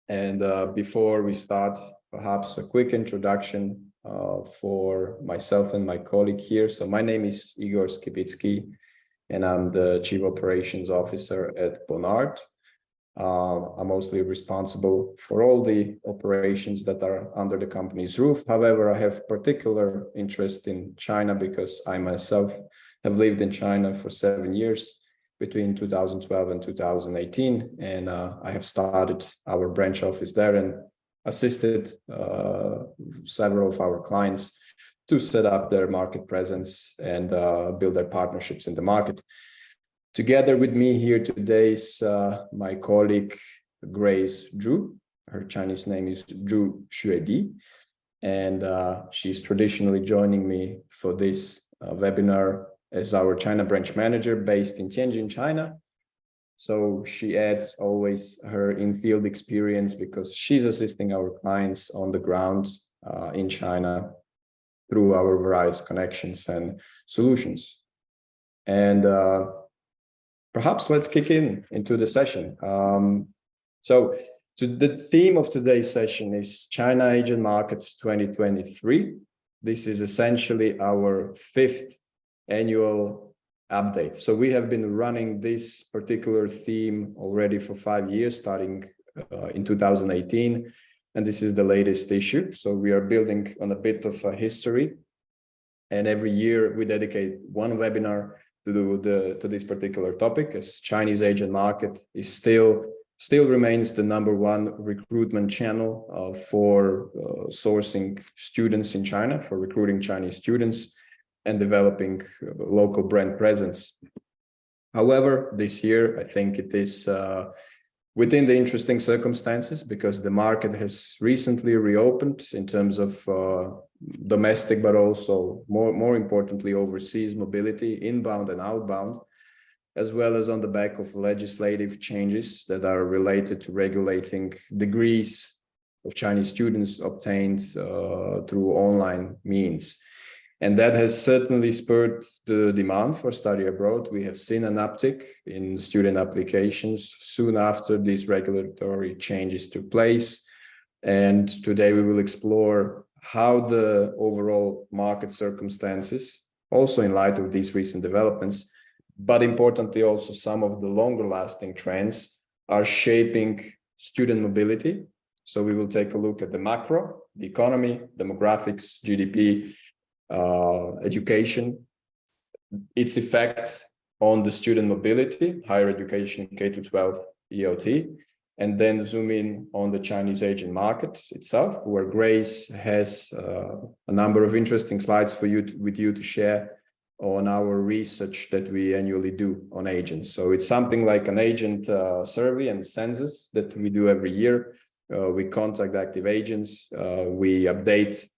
And before we start, perhaps a quick introduction for myself and my colleague here. So my name is Igor Skibickij, and I'm the Chief Operations Officer at BONARD. I'm mostly responsible for all the operations that are under the company's roof. However, I have particular interest in China because I myself have lived in China for 7 years between 2012 and 2018. And I have started our branch office there and assisted several of our clients to set up their market presence and build their partnerships in the market. Together with me here today is my colleague, Grace Zhu. Her Chinese name is Zhu Xuedi, and she's traditionally joining me for this webinar as our China branch manager based in Tianjin, China. So she adds always her in-field experience because she's assisting our clients on the ground in China through our various connections and solutions. And perhaps let's kick into the session. The theme of today's session is China Asian Markets 2023. This is essentially our 5th annual update. So we have been running this particular theme already for 5 years, starting in 2018, and this is the latest issue. So we are building on a bit of a history, and every year we dedicate one webinar to this particular topic, as Chinese Asian market is still remains the #1 recruitment channel for sourcing students in China, for recruiting Chinese students and developing local brand presence. However, this year, I think it is within the interesting circumstances because the market has recently reopened in terms of domestic, but also more importantly, overseas mobility, inbound and outbound, as well as on the back of legislative changes that are related to regulating degrees of Chinese students obtained through online means. And that has certainly spurred the demand for study abroad. We have seen an uptick in student applications soon after these regulatory changes took place. And today we will explore how the overall market circumstances, also in light of these recent developments, but importantly also some of the longer lasting trends are shaping student mobility. So we will take a look at the macro, the economy, demographics, GDP, education, its effect on the student mobility, higher education, K-12, ELT, and then zoom in on the Chinese Asian market itself, where Grace has a number of interesting slides for you to share on our research that we annually do on agents. So it's something like an agent survey and census that we do every year. We contact active agents, we update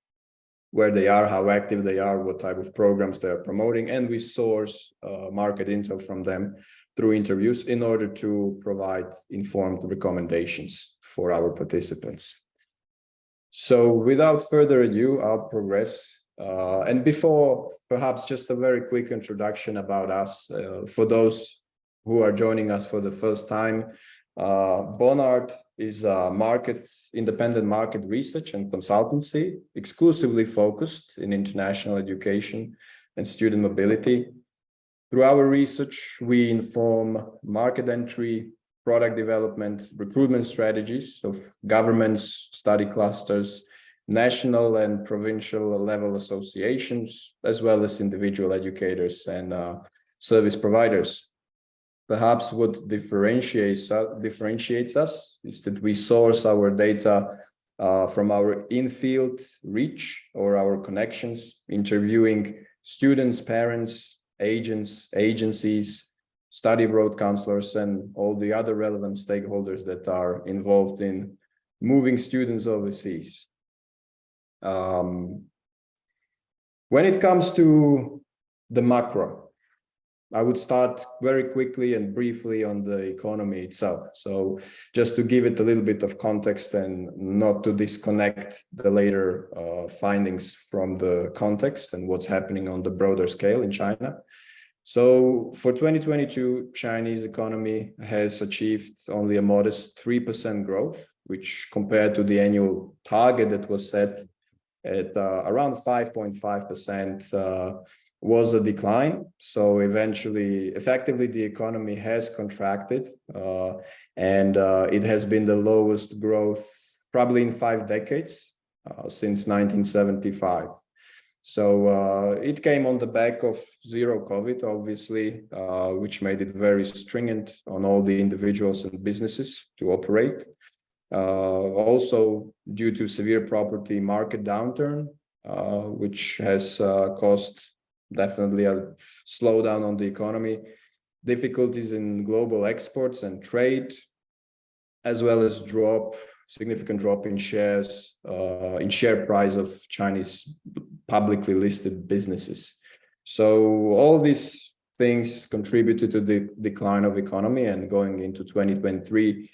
where they are, how active they are, what type of programs they are promoting, and we source market intel from them through interviews in order to provide informed recommendations for our participants. So without further ado, I'll progress. And before, perhaps just a very quick introduction about us. For those who are joining us for the first time, BONARD is a independent market research and consultancy exclusively focused in international education and student mobility. Through our research, we inform market entry, product development, recruitment strategies of governments, study clusters, national and provincial level associations, as well as individual educators and service providers. Perhaps what differentiates us is that we source our data from our in-field reach or our connections, interviewing students, parents, agents, agencies, study abroad counselors, and all the other relevant stakeholders that are involved in moving students overseas. When it comes to the macro, I would start very quickly and briefly on the economy itself. So just to give it a little bit of context and not to disconnect the later findings from the context and what's happening on the broader scale in China. So for 2022, Chinese economy has achieved only a modest 3% growth which compared to the annual target that was set at around 5.5%, was a decline. So effectively, the economy has contracted, and it has been the lowest growth probably in 5 decades, since 1975. So it came on the back of zero COVID, obviously, which made it very stringent on all the individuals and businesses to operate. Also due to severe property market downturn, which has caused definitely a slowdown on the economy, difficulties in global exports and trade, as well as significant drop in share price of Chinese publicly listed businesses. So all these things contributed to the decline of economy, and going into 2023,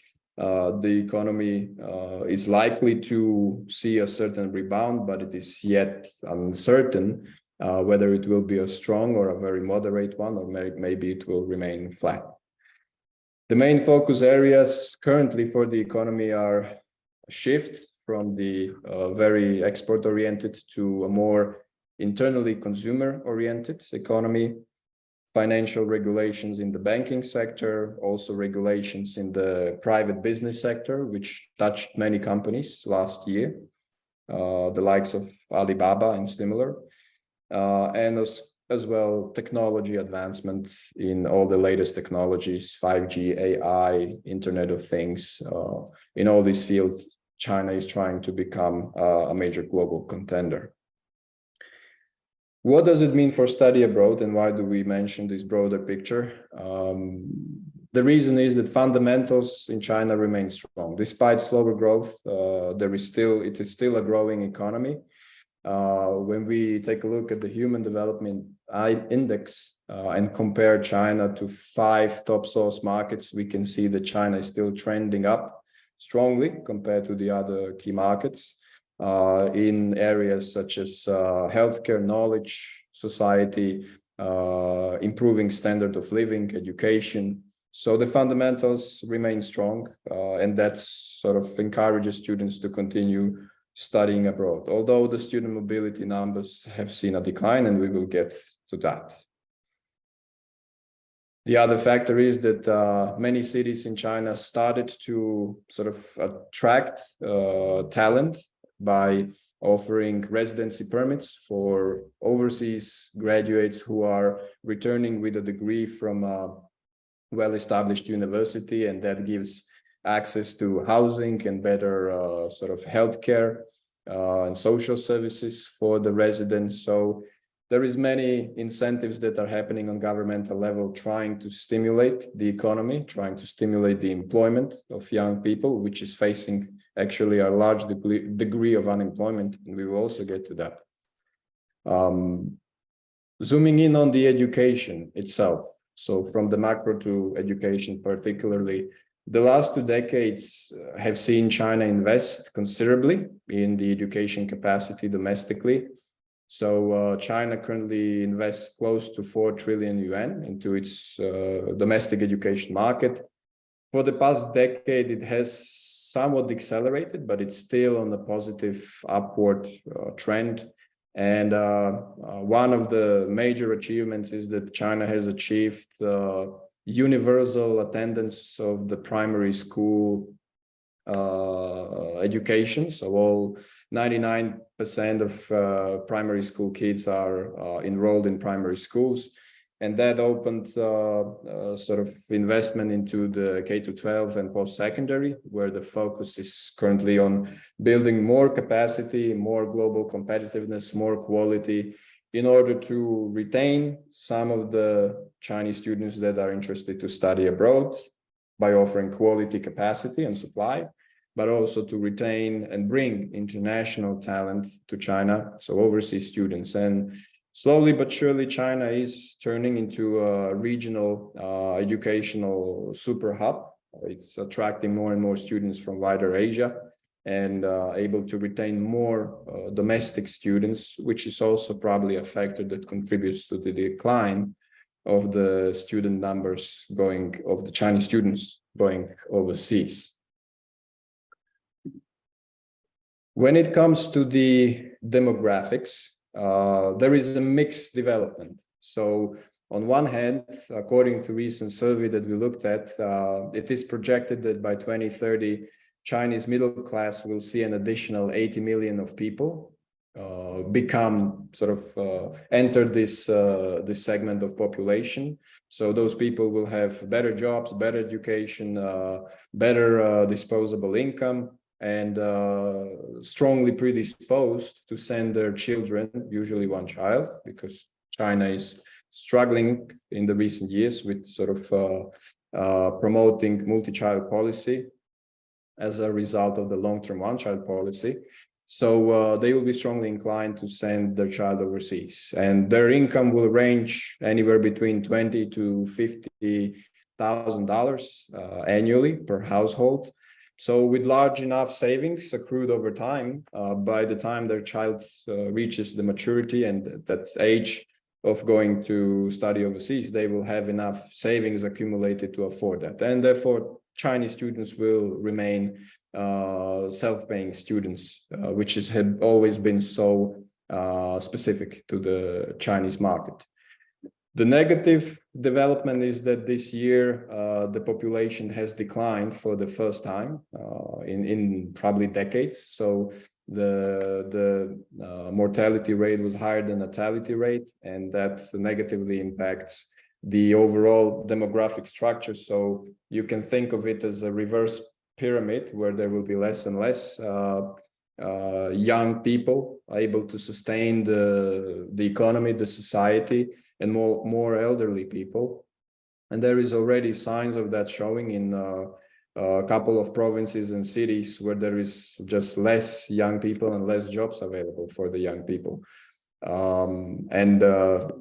the economy is likely to see a certain rebound, but it is yet uncertain whether it will be a strong or a very moderate one, or maybe it will remain flat. The main focus areas currently for the economy are a shift from the very export-oriented to a more internally consumer-oriented economy, financial regulations in the banking sector, also regulations in the private business sector, which touched many companies last year, the likes of Alibaba and similar, and as well technology advancements in all the latest technologies, 5G, AI, Internet of Things. In all these fields, China is trying to become a major global contender. What does it mean for study abroad, and why do we mention this broader picture? The reason is that fundamentals in China remain strong. Despite slower growth, it is still a growing economy. When we take a look at the Human Development Index and compare China to 5 top source markets, we can see that China is still trending up strongly compared to the other key markets in areas such as healthcare, knowledge, society, improving standard of living, education. So the fundamentals remain strong, and that sort of encourages students to continue studying abroad, although the student mobility numbers have seen a decline, and we will get to that. The other factor is that many cities in China started to sort of attract talent by offering residency permits for overseas graduates who are returning with a degree from a well-established university, and that gives access to housing and better sort of healthcare and social services for the residents. So there is many incentives that are happening on governmental level trying to stimulate the economy, trying to stimulate the employment of young people, which is facing actually a large degree of unemployment, and we will also get to that. Zooming in on the education itself, so from the macro to education particularly, the last 2 decades have seen China invest considerably in the education capacity domestically. So China currently invests close to 4 trillion yuan into its domestic education market. For the past decade, it has somewhat accelerated, but it's still on a positive upward trend. And one of the major achievements is that China has achieved universal attendance of the primary school education. So all 99% of primary school kids are enrolled in primary schools. And that opened sort of investment into the K-12 and post-secondary, where the focus is currently on building more capacity, more global competitiveness, more quality, in order to retain some of the Chinese students that are interested to study abroad by offering quality capacity and supply, but also to retain and bring international talent to China, so overseas students. And slowly but surely, China is turning into a regional educational super hub. It's attracting more and more students from wider Asia and able to retain more domestic students, which is also probably a factor that contributes to the decline of the student numbers of the Chinese students going overseas. When it comes to the demographics, there is a mixed development. So on one hand, according to recent survey that we looked at, it is projected that by 2030, Chinese middle class will see an additional 80 million of people enter this this segment of population. So those people will have better jobs, better education, better disposable income, and strongly predisposed to send their children, usually one child, because China is struggling in the recent years with promoting multi-child policy as a result of the long-term one-child policy. So they will be strongly inclined to send their child overseas, and their income will range anywhere between $20,000 to $50,000 annually per household. So with large enough savings accrued over time, by the time their child reaches the maturity and that age of going to study overseas, they will have enough savings accumulated to afford that. And therefore, Chinese students will remain self-paying students, which had always been so specific to the Chinese market. The negative development is that this year the population has declined for the first time in probably decades. So the mortality rate was higher than natality rate, and that negatively impacts the overall demographic structure. So you can think of it as a reverse pyramid, where there will be less and less young people able to sustain the economy, the society, and more elderly people. And there is already signs of that showing in a couple of provinces and cities where there is just less young people and less jobs available for the young people.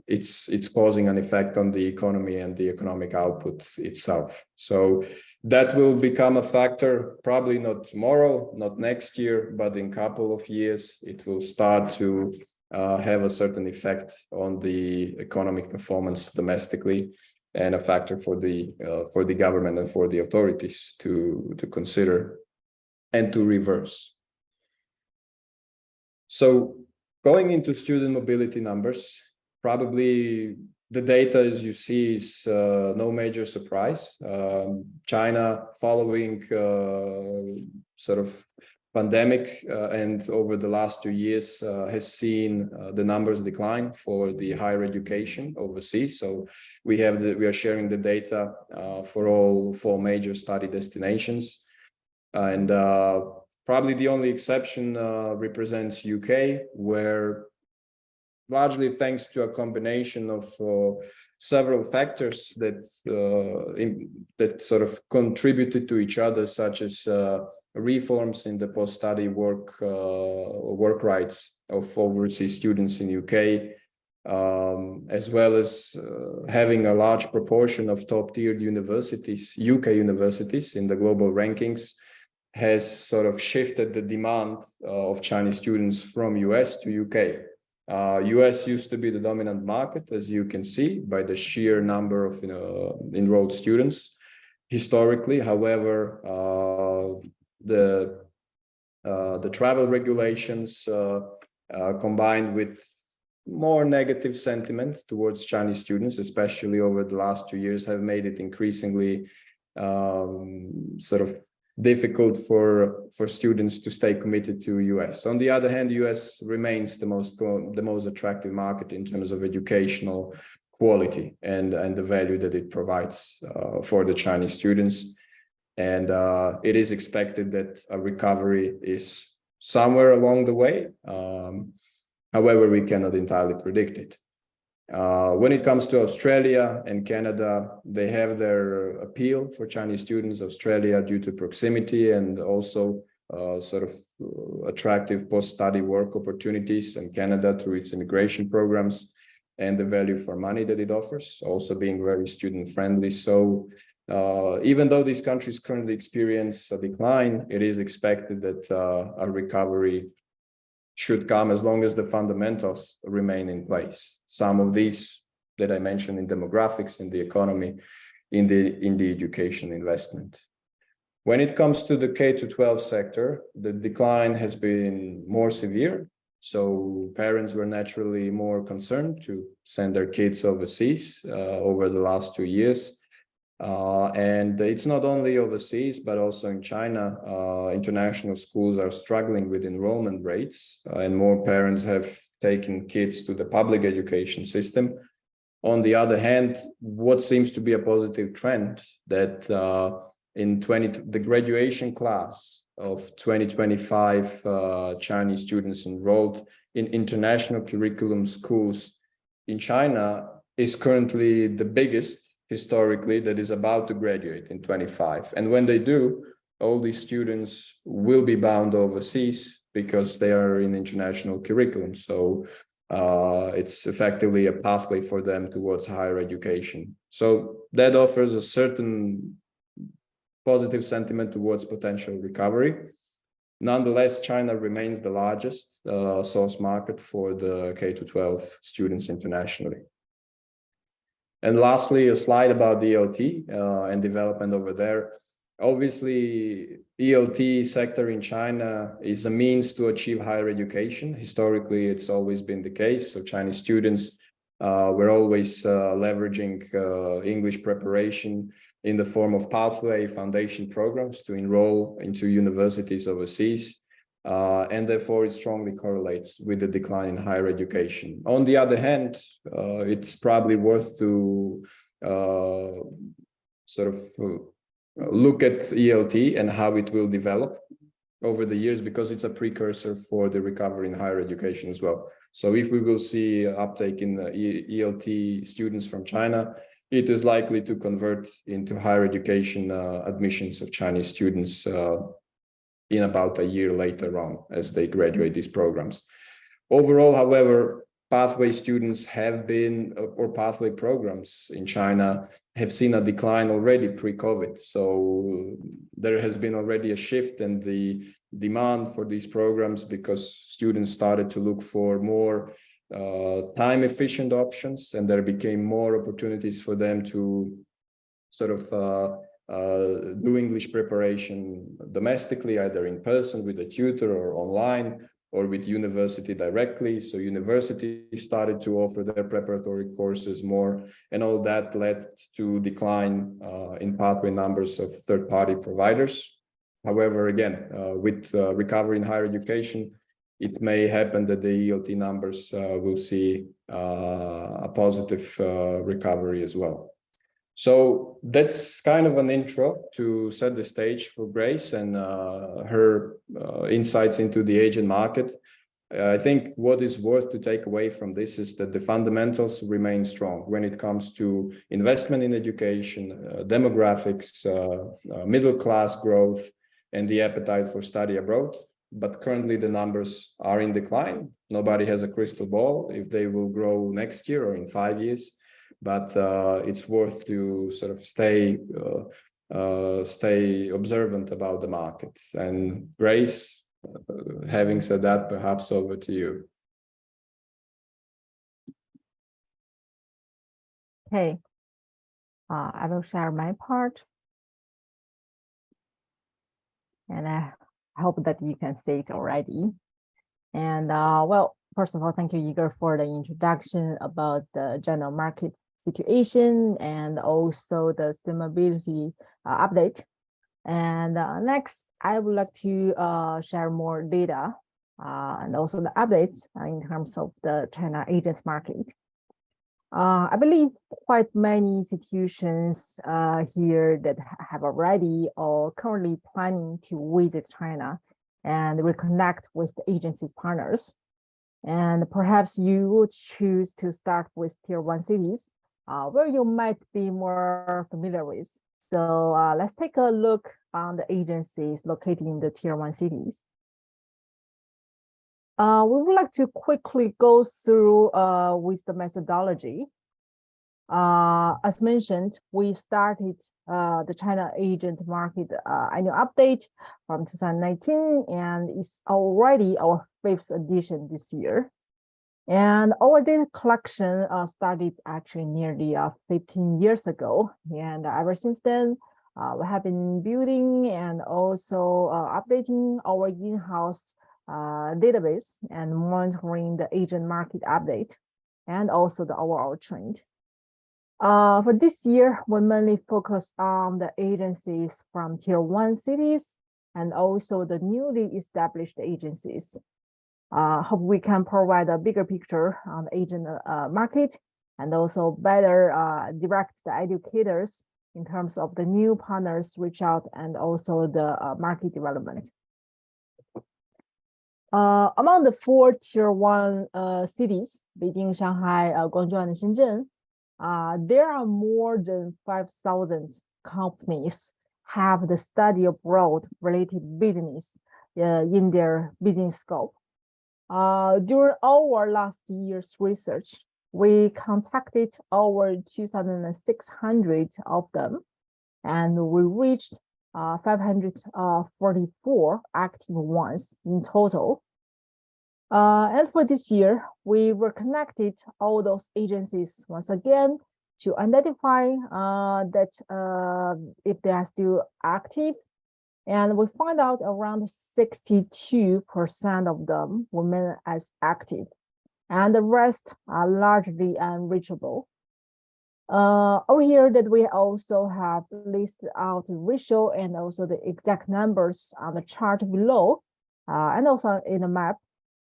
It's causing an effect on the economy and the economic output itself. So that will become a factor, probably not tomorrow, not next year, but in a couple of years, it will start to have a certain effect on the economic performance domestically, and a factor for the government and for the authorities to consider and to reverse. So going into student mobility numbers, probably the data, as you see, is no major surprise. China, following pandemic and over the last 2 years, has seen the numbers decline for the higher education overseas. So we are sharing the data for all 4 major study destinations, and probably the only exception represents UK, where largely thanks to a combination of several factors that contributed to each other, such as reforms in the post-study work rights of overseas students in UK, as well as having a large proportion of top-tiered universities, UK universities, in the global rankings, has shifted the demand of Chinese students from US to UK. US used to be the dominant market, as you can see, by the sheer number of enrolled students historically. However, the travel regulations combined with more negative sentiment towards Chinese students, especially over the last 2 years, have made it increasingly difficult for students to stay committed to US. On the other hand, US remains the most attractive market in terms of educational quality and the value that it provides for the Chinese students. And it is expected that a recovery is somewhere along the way. However, we cannot entirely predict it. When it comes to Australia and Canada, they have their appeal for Chinese students. Australia, due to proximity and also attractive post-study work opportunities, and Canada through its immigration programs and the value for money that it offers, also being very student-friendly. So even though these countries currently experience a decline, it is expected that a recovery should come as long as the fundamentals remain in place. Some of these that I mentioned in demographics, in the economy, in the education investment. When it comes to the K-12 sector, the decline has been more severe. So parents were naturally more concerned to send their kids overseas over the last 2 years. And it's not only overseas, but also in China, international schools are struggling with enrollment rates, and more parents have taken kids to the public education system. On the other hand, what seems to be a positive trend that the graduation class of 2025 Chinese students enrolled in international curriculum schools in China is currently the biggest historically that is about to graduate in 25. And when they do, all these students will be bound overseas because they are in international curriculum. So it's effectively a pathway for them towards higher education. So that offers a certain positive sentiment towards potential recovery. Nonetheless, China remains the largest source market for the K-12 students internationally. And lastly, a slide about the ELT and development over there. Obviously, ELT sector in China is a means to achieve higher education. Historically, it's always been the case. So Chinese students were always leveraging English preparation in the form of pathway foundation programs to enroll into universities overseas. And therefore, it strongly correlates with the decline in higher education. On the other hand, it's probably worth to look at ELT and how it will develop over the years, because it's a precursor for the recovery in higher education as well. So if we will see uptake in the ELT students from China, it is likely to convert into higher education admissions of Chinese students in about a year later on as they graduate these programs. Overall, however, pathway students have been, or pathway programs in China have seen a decline already pre-COVID. So there has been already a shift in the demand for these programs because students started to look for more time-efficient options, and there became more opportunities for them to do English preparation domestically, either in person with a tutor or online, or with university directly. So universities started to offer their preparatory courses more, and all that led to decline in pathway numbers of third-party providers. However, again, with recovery in higher education, it may happen that the ELT numbers will see a positive recovery as well. So that's kind of an intro to set the stage for Grace and her insights into the Asian market. I think what is worth to take away from this is that the fundamentals remain strong when it comes to investment in education, demographics, middle class growth, and the appetite for study abroad. But currently the numbers are in decline. Nobody has a crystal ball if they will grow next year or in 5 years. But it's worth to sort of stay observant about the market. And Grace, having said that, perhaps over to you. Okay, I will share my part. And I hope that you can see it already. And well, first of all, thank you, Igor, for the introduction about the general market situation and also the student mobility update. And next, I would like to share more data and also the updates in terms of the China agents market. I believe quite many institutions here that have already or currently planning to visit China and reconnect with the agency's partners. And perhaps you would choose to start with tier 1 cities where you might be more familiar with. So let's take a look on the agencies located in the tier 1 cities. We would like to quickly go through with the methodology. As mentioned, we started the China agent market annual update from 2019, and it's already our 5th edition this year. And our data collection started actually nearly 15 years ago. And ever since then, We have been building and also updating our in-house database and monitoring the agent market update and also the overall trend. For this year, we mainly focus on the agencies from Tier 1 cities and also the newly established agencies. Hope we can provide a bigger picture on the agent market and also better direct the educators in terms of the new partners reach out and also the market development. Among the 4 Tier 1 cities, Beijing, Shanghai, Guangzhou, and Shenzhen, there are more than 5,000 companies have the study abroad related business in their business scope. During our last year's research, we contacted over 2,600 of them, and we reached 544 active ones in total. And for this year, we reconnected all those agencies once again to identify that if they are still active. And we find out around 62% of them remain as active, and the rest are largely unreachable. Over here that we also have listed out the ratio and also the exact numbers on the chart below, and also in the map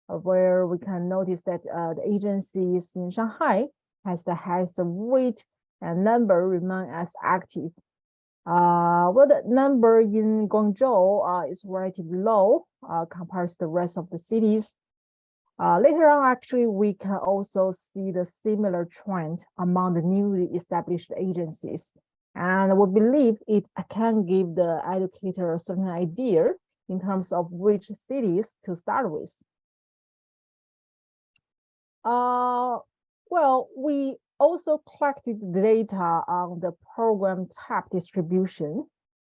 where we can notice that the agencies in Shanghai has the highest rate and number remain as active. Well, the number in Guangzhou is relatively low compared to the rest of the cities. Later on, actually, we can also see the similar trend among the newly established agencies. And we believe it can give the educator a certain idea in terms of which cities to start with. Well, we also collected data on the program tab distribution.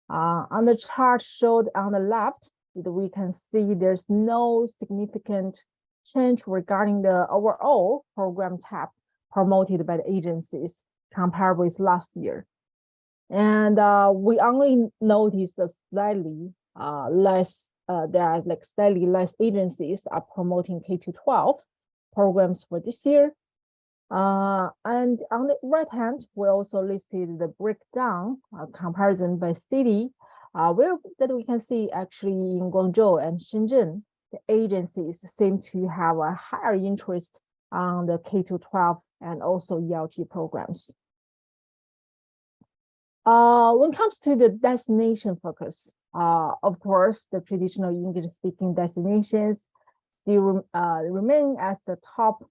On the chart showed on the left, we can see there's no significant change regarding the overall program tab promoted by the agencies compared with last year. And we only noticed a slightly less, there are like slightly less agencies are promoting K-12 programs for this year. And on the right hand, we also listed the breakdown comparison by city, where that we can see actually in Guangzhou and Shenzhen, the agencies seem to have a higher interest on the K-12 and also ELT programs. When it comes to the destination focus, of course, the traditional English-speaking destinations still remain as the top,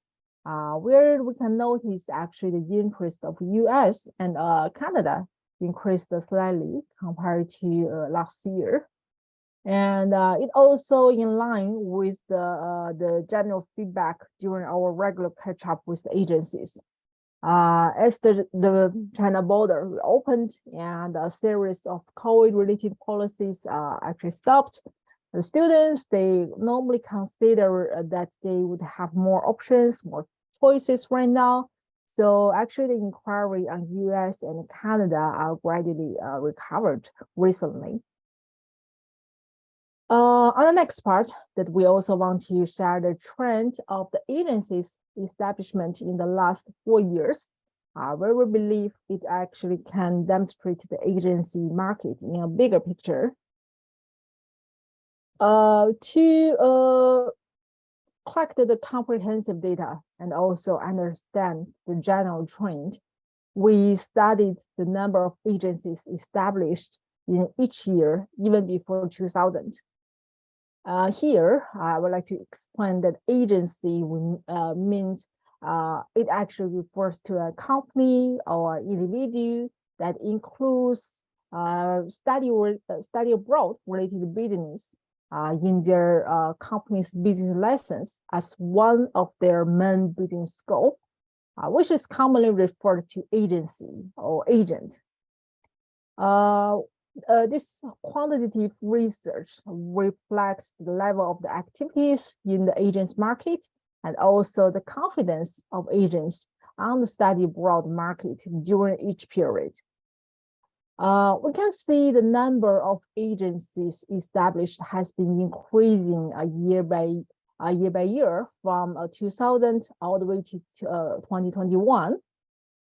where we can notice actually the interest of US and Canada increased slightly compared to last year. And it also in line with the general feedback during our regular catch up with the agencies. As the China border reopened and a series of COVID-related policies actually stopped, the students, they normally consider that they would have more options, more choices right now. So actually the inquiry on US and Canada are gradually recovered recently. On the next part, that we also want to share the trend of the agency's establishment in the last 4 years, where we believe it actually can demonstrate the agency market in a bigger picture. To collect the comprehensive data and also understand the general trend, we studied the number of agencies established in each year, even before 2000. Here, I would like to explain that agency means it actually refers to a company or individual that includes study abroad related business in their company's business license as one of their main business scope, which is commonly referred to agency or agent. This quantitative research reflects the level of the activities in the agents market and also the confidence of agents on the study abroad market during each period. We can see the number of agencies established has been increasing year by year from 2000 all the way to 2021.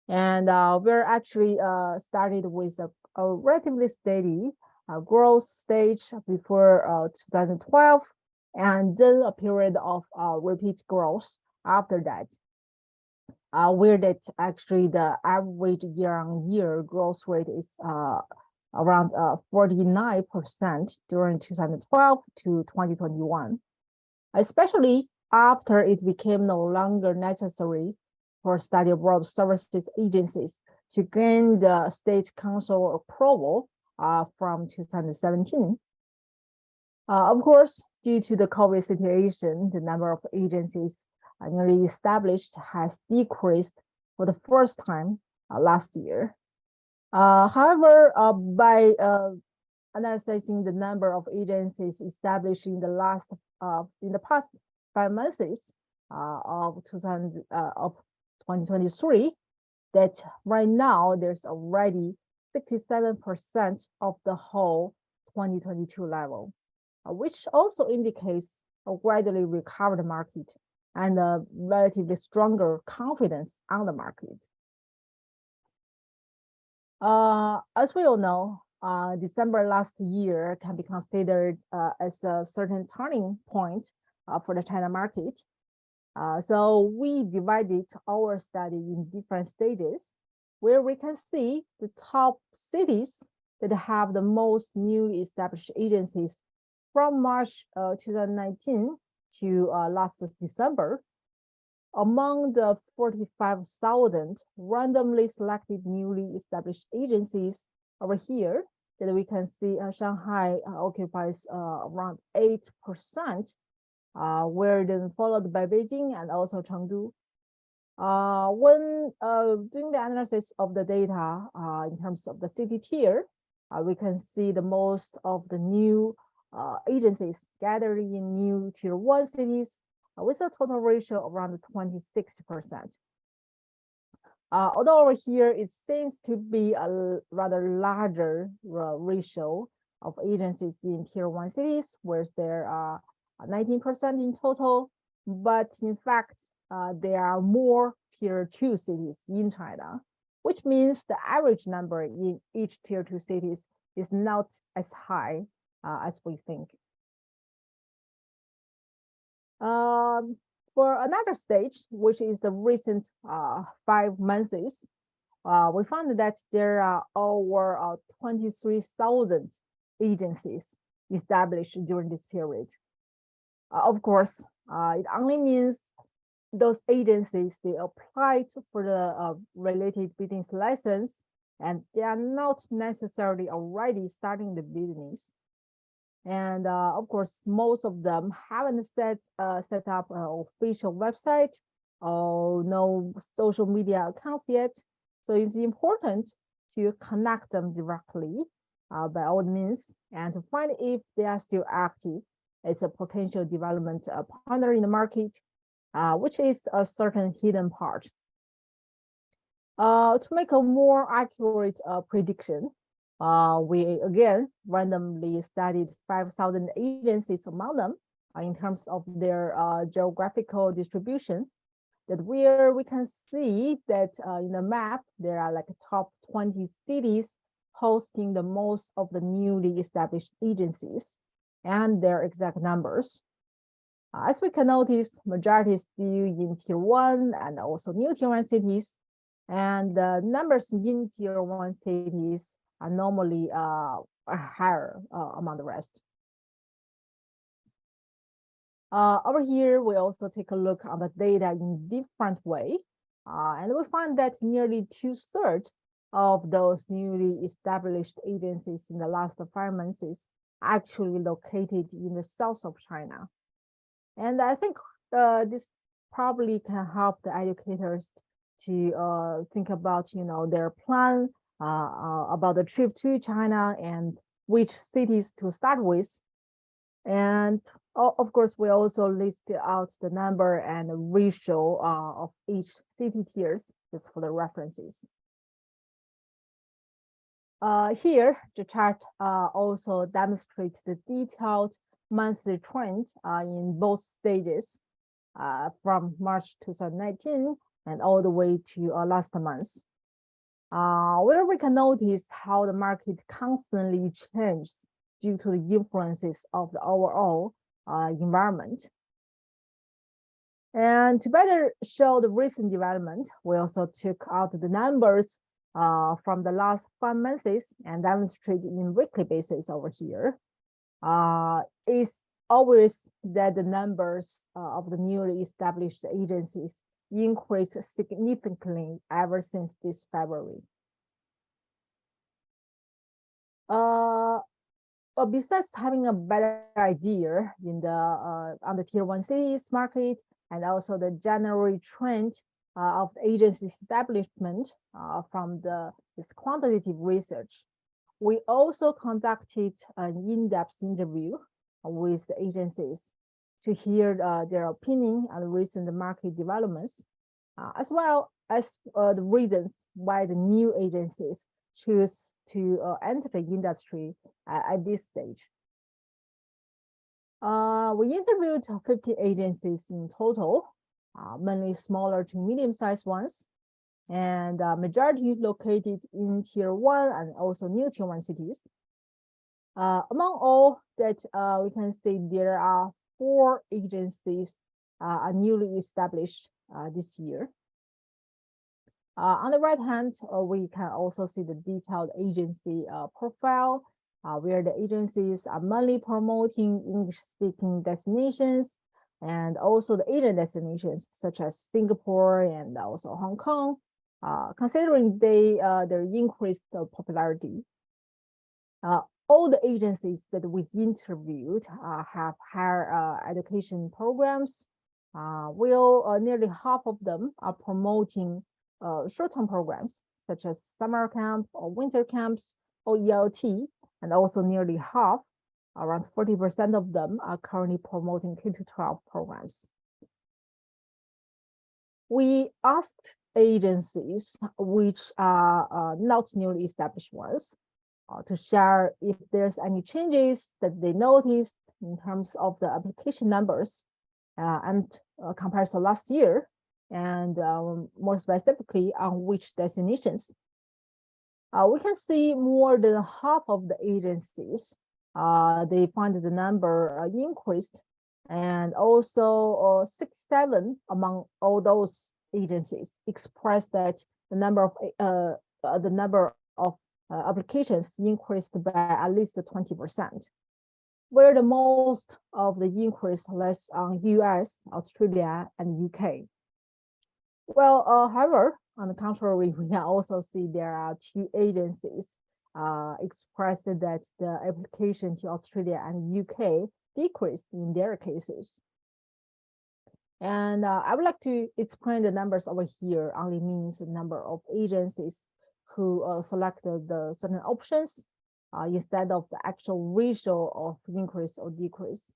And we're actually started with a relatively steady growth stage before 2012, and then a period of repeat growth after that. Where that actually the average year-on-year growth rate is around 49% during 2012 to 2021, especially after it became no longer necessary for study abroad services agencies to gain the state council approval from 2017. Of course, due to the COVID situation, the number of agencies newly established has decreased for the first time last year. However, by analyzing the number of agencies established in the past 5 months of 2023, that right now there's already 67% of the whole 2022 level, which also indicates a gradually recovered market and a relatively stronger confidence on the market. As we all know, December last year can be considered as a certain turning point for the China market. So we divided our study in different stages, where we can see the top cities that have the most newly established agencies from March 2019 to last December. Among the 45,000 randomly selected newly established agencies over here, that we can see Shanghai occupies around 8%, where then followed by Beijing and also Chengdu. When doing the analysis of the data in terms of the city tier, we can see the most of the new agencies gathering in new tier 1 cities with a total ratio of around 26%. Although over here it seems to be a rather larger ratio of agencies in tier 1 cities, where there are 19% in total, but in fact, there are more tier 2 cities in China, which means the average number in each tier 2 cities is not as high as we think. For another stage, which is the recent 5 months, we found that there are over 23,000 agencies established during this period. Of course, it only means those agencies, they applied for the related business license, and they are not necessarily already starting the business. And of course, most of them haven't set up an official website or no social media accounts yet. So it's important to connect them directly by all means, and to find if they are still active as a potential development partner in the market, which is a certain hidden part. To make a more accurate prediction, we again randomly studied 5,000 agencies among them in terms of their geographical distribution. That where we can see that in the map, there are like top 20 cities hosting the most of the newly established agencies and their exact numbers. As we can notice, majority is still in tier 1 and also new tier 1 cities, and the numbers in tier 1 cities are normally higher among the rest. Over here, we also take a look on the data in different way, and we find that nearly 2/3 of those newly established agencies in the last 5 months is actually located in the south of China. And I think this probably can help the educators to think about, their plan about the trip to China and which cities to start with. And of course, we also listed out the number and the ratio of each city tiers just for the references. Here, the chart also demonstrates the detailed monthly trend in both stages from March 2019 and all the way to last month, where we can notice how the market constantly changes due to the influences of the overall environment. And to better show the recent development, we also took out the numbers from the last 5 months and demonstrate in weekly basis over here. It's always that the numbers of the newly established agencies increased significantly ever since this February. But besides having a better idea in the on the tier 1 cities market and also the general trend of the agency establishment from this quantitative research, we also conducted an in-depth interview with the agencies to hear their opinion on recent market developments, as well as the reasons why the new agencies choose to enter the industry at this stage. We interviewed 50 agencies in total, mainly smaller to medium-sized ones, and majority located in tier 1 and also new tier 1 cities. Among all that, we can say there are 4 agencies are newly established this year. On the right hand, we can also see the detailed agency profile, where the agencies are mainly promoting English-speaking destinations and also the Asian destinations such as Singapore and also Hong Kong, considering their increased popularity. All the agencies that we interviewed have higher education programs. Nearly half of them are promoting short-term programs such as summer camp or winter camps or ELT, and also nearly half, around 40% of them, are currently promoting K-12 programs. We asked agencies, which are not newly established ones, to share if there's any changes that they noticed in terms of the application numbers and compared to last year, and more specifically on which destinations. We can see more than half of the agencies, they find the number increased, and also 67 among all those agencies expressed that the number of applications increased by at least 20%, where the most of the increase lies on US, Australia, and UK. Well, however, on the contrary, we can also see there are 2 agencies expressed that the application to Australia and UK decreased in their cases. And I would like to explain the numbers over here only means the number of agencies who selected the certain options instead of the actual ratio of increase or decrease.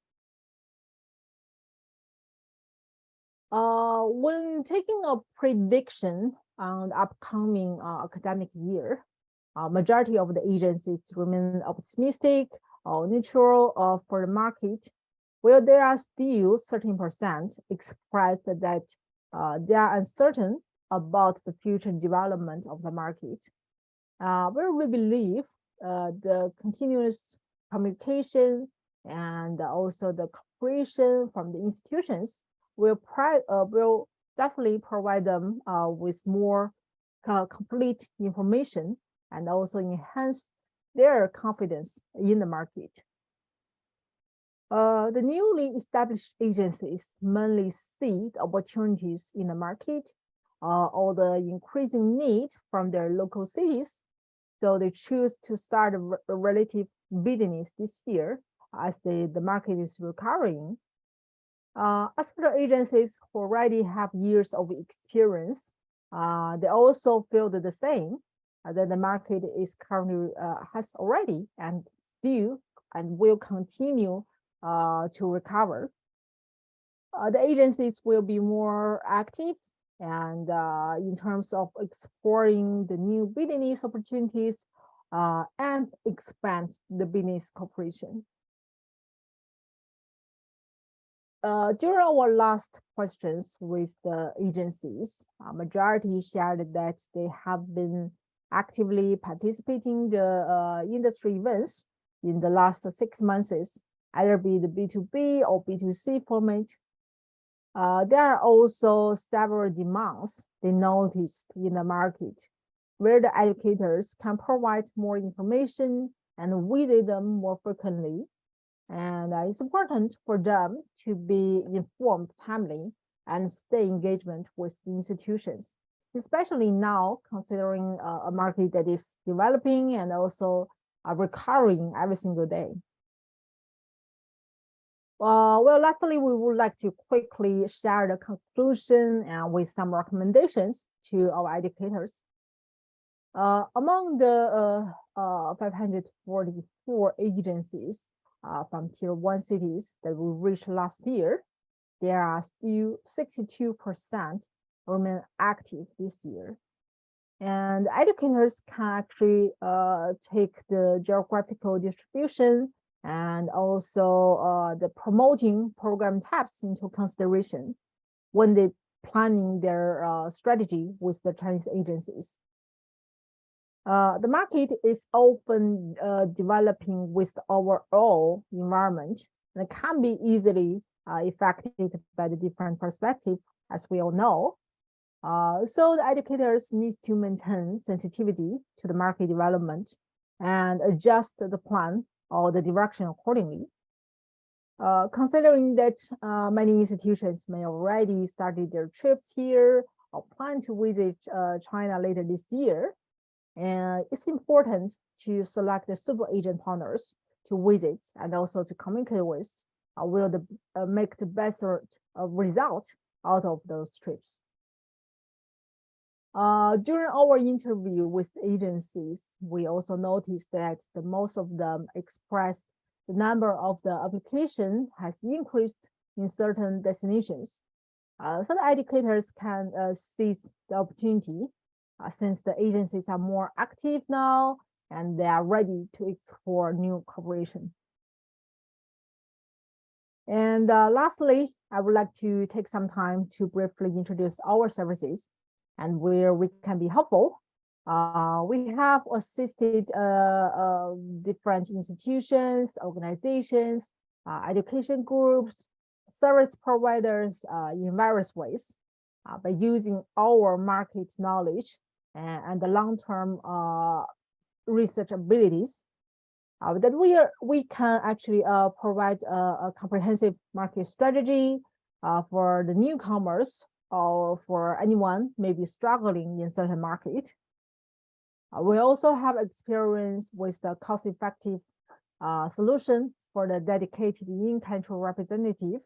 When taking a prediction on the upcoming academic year, majority of the agencies remain optimistic or neutral for the market, where there are still 13% expressed that they are uncertain about the future development of the market, where we believe the continuous communication and also the cooperation from the institutions will definitely provide them with more complete information and also enhance their confidence in the market. The newly established agencies mainly see the opportunities in the market or the increasing need from their local cities, so they choose to start a relative business this year as the market is recovering. As for the agencies who already have years of experience, they also feel the same, that the market is currently has already and still and will continue to recover. The agencies will be more active and in terms of exploring the new business opportunities and expand the business cooperation. During our last questions with the agencies, majority shared that they have been actively participating in the industry events in the last 6 months, either be the B2B or B2C format. There are also several demands they noticed in the market, where the educators can provide more information and visit them more frequently. And it's important for them to be informed timely and stay engagement with the institutions, especially now considering a market that is developing and also recurring every single day. Well, lastly, we would like to quickly share the conclusion and with some recommendations to our educators. Among the 544 agencies from Tier 1 cities that we reached last year, there are still 62% remain active this year. And educators can actually take the geographical distribution and also the promoting program types into consideration when they planning their strategy with the Chinese agencies. The market is often developing with the overall environment and can be easily affected by the different perspective, as we all know. So the educators need to maintain sensitivity to the market development and adjust the plan or the direction accordingly. Considering that many institutions may already started their trips here or plan to visit China later this year, and it's important to select the super agent partners to visit and also to communicate with will make the best result out of those trips. During our interview with agencies, we also noticed that the most of them expressed the number of the application has increased in certain destinations. So the educators can seize the opportunity since the agencies are more active now and they are ready to explore new cooperation. And lastly, I would like to take some time to briefly introduce our services and where we can be helpful. We have assisted different institutions, organizations, education groups, service providers in various ways by using our market knowledge and the long-term research abilities that we can actually provide a comprehensive market strategy for the newcomers or for anyone maybe struggling in certain market. We also have experience with the cost-effective solution for the dedicated in-country representative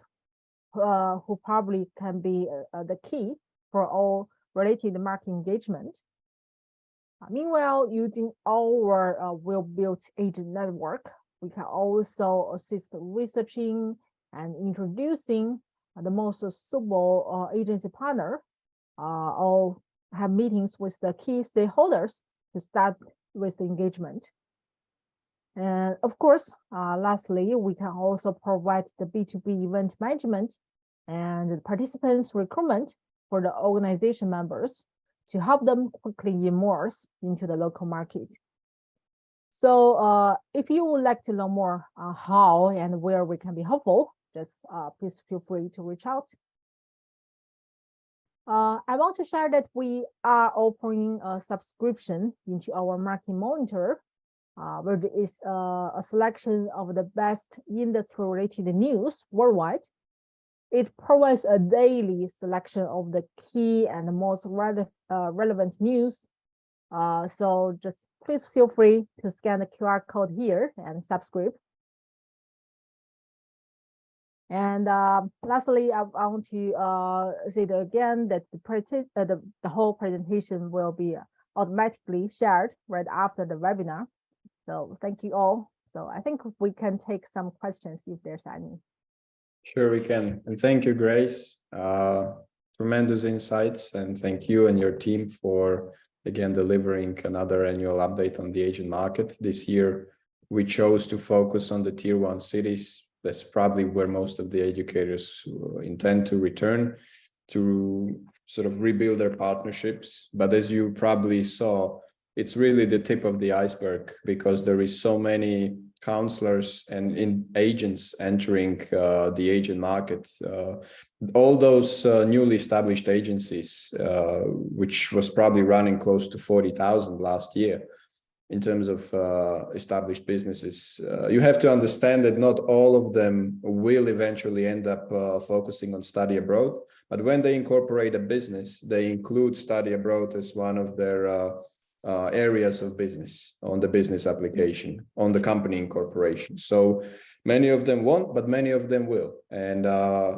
who probably can be the key for all related market engagement. Meanwhile, using our well-built agent network, we can also assist researching and introducing the most suitable agency partner or have meetings with the key stakeholders to start with the engagement. And of course, lastly, we can also provide the B2B event management and the participants recruitment for the organization members to help them quickly immerse into the local market. So if you would like to learn more how and where we can be helpful, just please feel free to reach out. I want to share that we are offering a subscription into our market monitor, where there is a selection of the best industry-related news worldwide. It provides a daily selection of the key and the most relevant news. So just please feel free to scan the QR code here and subscribe. And lastly, I want to say that again that the whole presentation will be automatically shared right after the webinar. So thank you all. So I think we can take some questions if there's any. Sure, we can. And thank you, Grace. Tremendous insights, and thank you and your team for again, delivering another annual update on the Asian market. This year, we chose to focus on the tier 1 cities. That's probably where most of the educators intend to return to sort of rebuild their partnerships. But as you probably saw, it's really the tip of the iceberg, because there is so many counselors and agents entering the Asian market. All those newly established agencies, which was probably running close to 40,000 last year in terms of established businesses, you have to understand that not all of them will eventually end up focusing on study abroad. But when they incorporate a business, they include study abroad as one of their areas of business on the business application, on the company incorporation. So many of them won't, but many of them will. And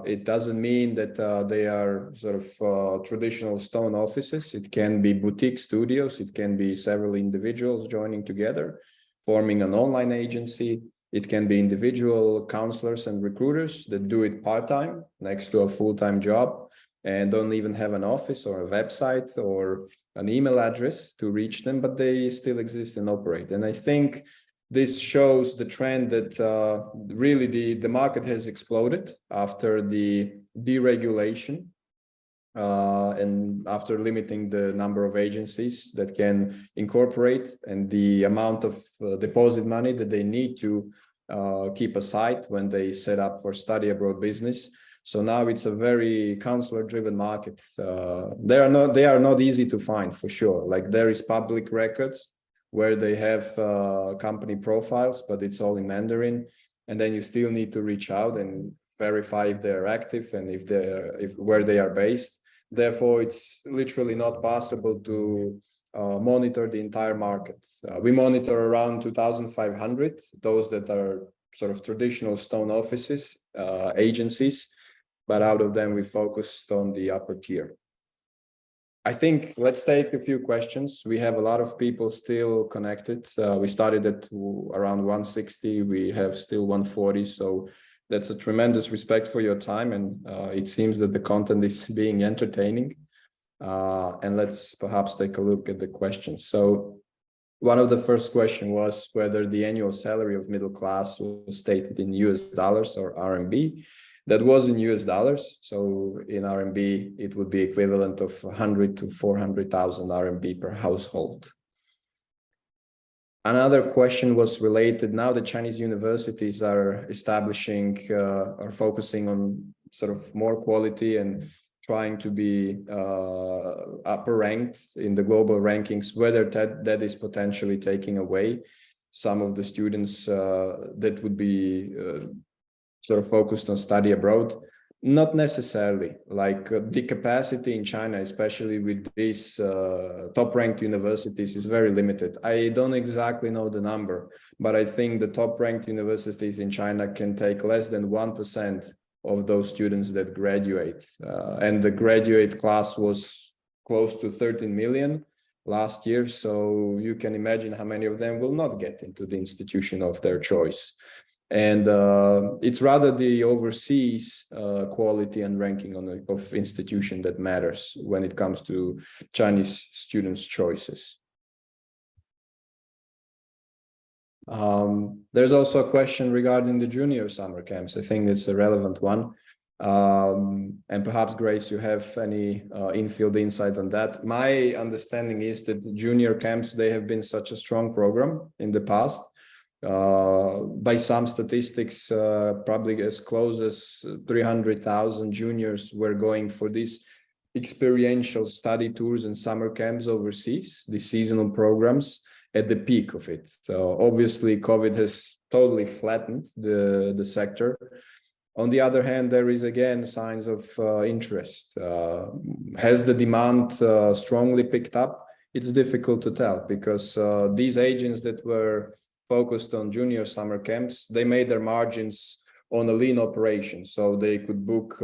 it doesn't mean that they are sort of traditional stone offices. It can be boutique studios. It can be several individuals joining together, forming an online agency. It can be individual counselors and recruiters that do it part-time next to a full-time job and don't even have an office or a website or an email address to reach them, but they still exist and operate. And I think this shows the trend that really the market has exploded after the deregulation and after limiting the number of agencies that can incorporate and the amount of deposit money that they need to keep aside when they set up for study abroad business. So now it's a very counselor-driven market. They are not easy to find, for sure. Like, there is public records where they have company profiles, but it's all in Mandarin. And then you still need to reach out and verify if they're active and if where they are based. Therefore, it's literally not possible to monitor the entire market. We monitor around 2,500, those that are sort of traditional stone offices, agencies. But out of them, we focused on the upper tier. I think let's take a few questions. We have a lot of people still connected. We started at around 160. We have still 140. So that's a tremendous respect for your time. And it seems that the content is being entertaining. And let's perhaps take a look at the questions. So one of the first questions was whether the annual salary of middle class was stated in US dollars or RMB. That was in US dollars. So in RMB, it would be equivalent of 100 to 400,000 RMB per household. Another question was related. Now the Chinese universities are are focusing on sort of more quality and trying to be upper ranked in the global rankings, whether that is potentially taking away some of the students that would be sort of focused on study abroad. Not necessarily. Like the capacity in China, especially with these top ranked universities, is very limited. I don't exactly know the number, but I think the top ranked universities in China can take less than 1% of those students that graduate. And the graduate class was close to 13 million last year. So you can imagine how many of them will not get into the institution of their choice. And it's rather the overseas quality and ranking of institution that matters when it comes to Chinese students' choices. There's also a question regarding the junior summer camps. I think it's a relevant one. And perhaps, Grace, you have any in-field insight on that. My understanding is that the junior camps, they have been such a strong program in the past. By some statistics, probably as close as 300,000 juniors were going for these experiential study tours and summer camps overseas, the seasonal programs at the peak of it. So obviously, COVID has totally flattened the sector. On the other hand, there is again signs of interest. Has the demand strongly picked up? It's difficult to tell, because these agents that were focused on junior summer camps, they made their margins on a lean operation. So they could book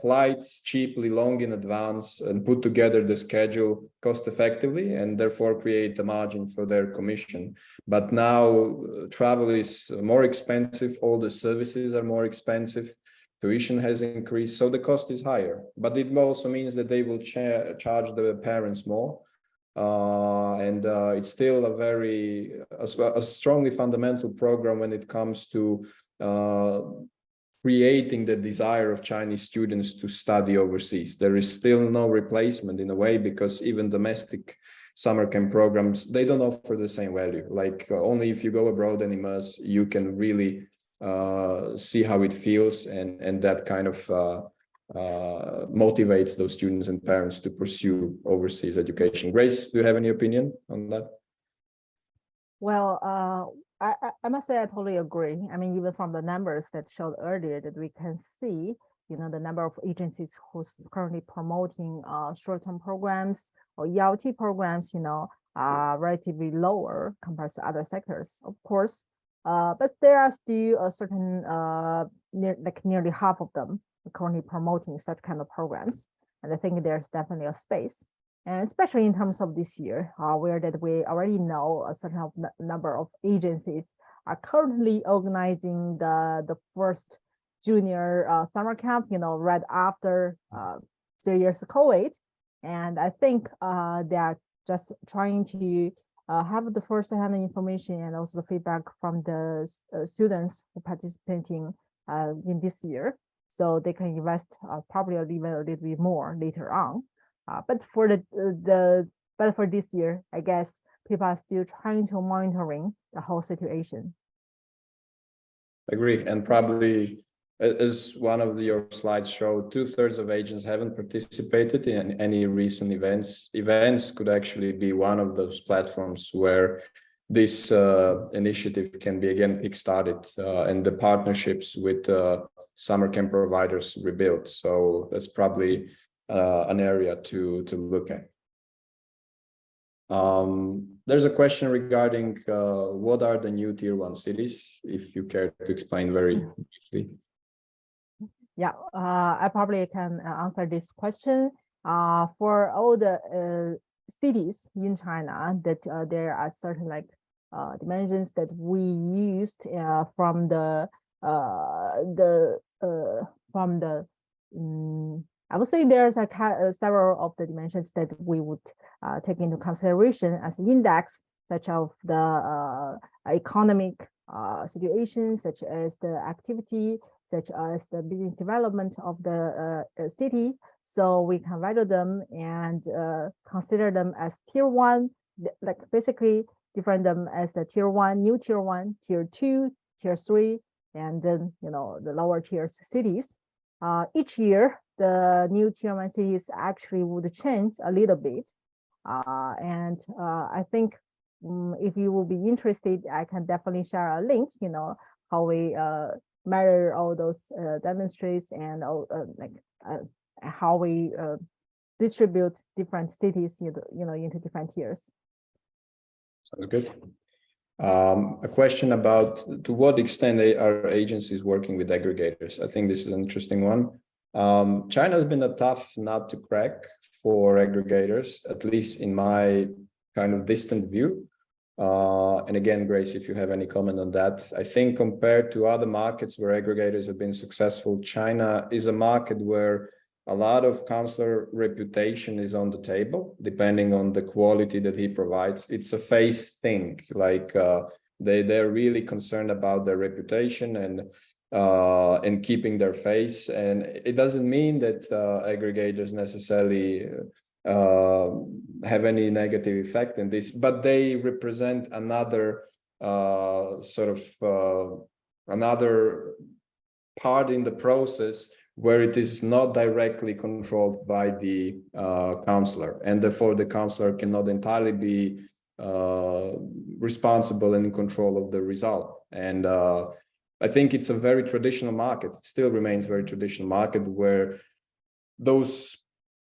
flights cheaply, long in advance, and put together the schedule cost effectively, and therefore create a margin for their commission. But now travel is more expensive. All the services are more expensive. Tuition has increased, so the cost is higher. But it also means that they will charge the parents more. and it's still a strongly fundamental program when it comes to creating the desire of Chinese students to study overseas. There is still no replacement in a way, because even domestic summer camp programs, they don't offer the same value. Like only if you go abroad and immerse, you can really see how it feels, and that kind of motivates those students and parents to pursue overseas education. Grace, do you have any opinion on that? Well, I must say I totally agree. I mean, even from the numbers that showed earlier, that we can see, the number of agencies who's currently promoting short-term programs or ELT programs, are relatively lower compared to other sectors, of course. But there are still a certain, nearly half of them currently promoting such kind of programs. And I think there's definitely a space. And especially in terms of this year, where that we already know a certain number of agencies are currently organizing the first junior summer camp, right after 3 years of COVID. And I think they are just trying to have the first-hand information and also the feedback from the students who participating in this year, so they can invest probably even a little bit more later on. But for for this year, I guess people are still trying to monitoring the whole situation. Agree, and probably as one of your slides showed, 2/3 of agents haven't participated in any recent events. Events could actually be one of those platforms where this initiative can be again kickstarted and the partnerships with summer camp providers rebuilt. So that's probably an area to look at. There's a question regarding what are the new tier 1 cities, if you care to explain very briefly. Yeah, I probably can answer this question. For all the cities in China, that there are certain dimensions that we used from the I would say there's several of the dimensions that we would take into consideration as an index, such as the economic situation, such as the activity, such as the business development of the city. So we can value them and consider them as tier 1, like basically different them as a tier 1, new tier 1, tier 2, tier 3, and then the lower tier cities. Each year, the new tier 1 cities actually would change a little bit. And I think if you will be interested, I can definitely share a link, how we measure all those demonstrates and how we distribute different cities, into different tiers. Sounds good. A question about to what extent are agencies working with aggregators? I think this is an interesting one. China has been a tough nut to crack for aggregators, at least in my kind of distant view. And again, Grace, if you have any comment on that, I think compared to other markets where aggregators have been successful, China is a market where a lot of counselor reputation is on the table, depending on the quality that he provides. It's a face thing, like they're really concerned about their reputation and keeping their face. And it doesn't mean that aggregators necessarily have any negative effect in this, but they represent another another part in the process where it is not directly controlled by the counselor, and therefore the counselor cannot entirely be responsible and in control of the result. And I think it's a very traditional market. It still remains a very traditional market where those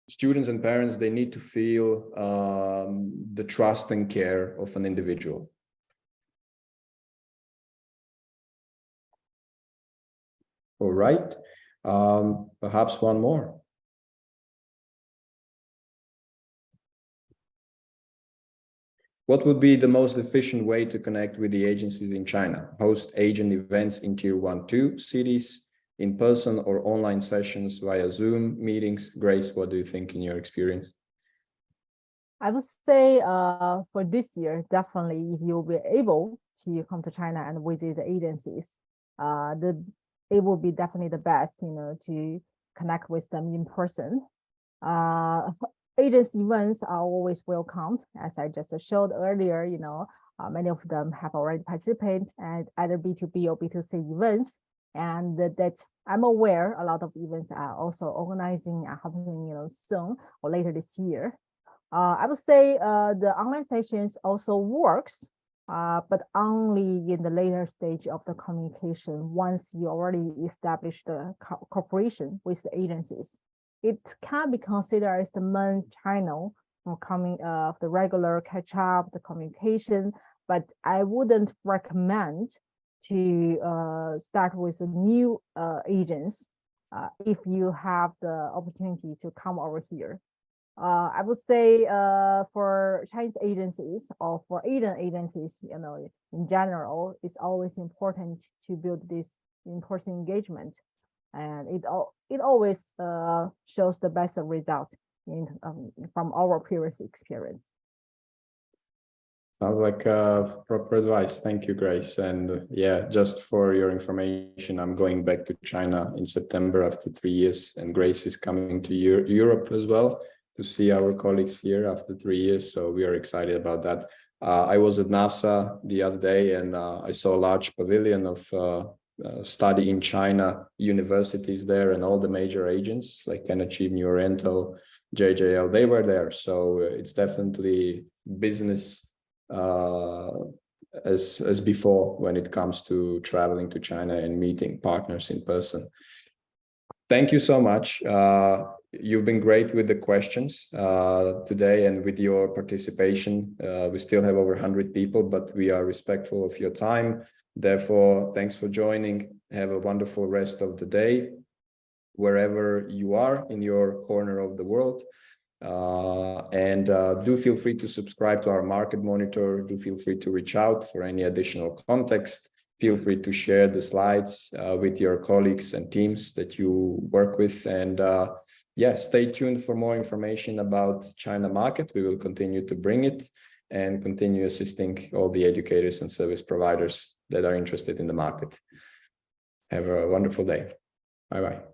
students and parents, they need to feel the trust and care of an individual. All right. Perhaps one more. What would be the most efficient way to connect with the agencies in China? Host agent events in tier 1, 2 cities, in person or online sessions via Zoom meetings? Grace, what do you think in your experience? I would say for this year, definitely, if you'll be able to come to China and visit the agencies, it will be definitely the best, to connect with them in person. Agency events are always welcomed, as I just showed earlier. Many of them have already participated at either B2B or B2C events, and that I'm aware a lot of events are also organizing and happening, soon or later this year. I would say the online sessions also works, but only in the later stage of the communication. Once you already establish the cooperation with the agencies, it can be considered as the main channel of the regular catch up, the communication. But I wouldn't recommend to start with a new agents if you have the opportunity to come over here. I would say for Chinese agencies or for Asian agencies, in general, it's always important to build this in-person engagement, and it always shows the best result from our previous experience. Sounds like proper advice. Thank you, Grace. And yeah, just for your information, I'm going back to China in September after 3 years, and Grace is coming to Europe as well to see our colleagues here after 3 years. So we are excited about that. I was at NASA the other day, and I saw a large pavilion of study in China universities there, and all the major agents like NHE, New Oriental, JJL, they were there. So it's definitely business as before when it comes to traveling to China and meeting partners in person. Thank you so much. You've been great with the questions today and with your participation. We still have over 100 people, but we are respectful of your time. Therefore, thanks for joining. Have a wonderful rest of the day, wherever you are in your corner of the world. And do feel free to subscribe to our market monitor. Do feel free to reach out for any additional context. Feel free to share the slides with your colleagues and teams that you work with. And yeah, stay tuned for more information about China market. We will continue to bring it and continue assisting all the educators and service providers that are interested in the market. Have a wonderful day. Bye-bye.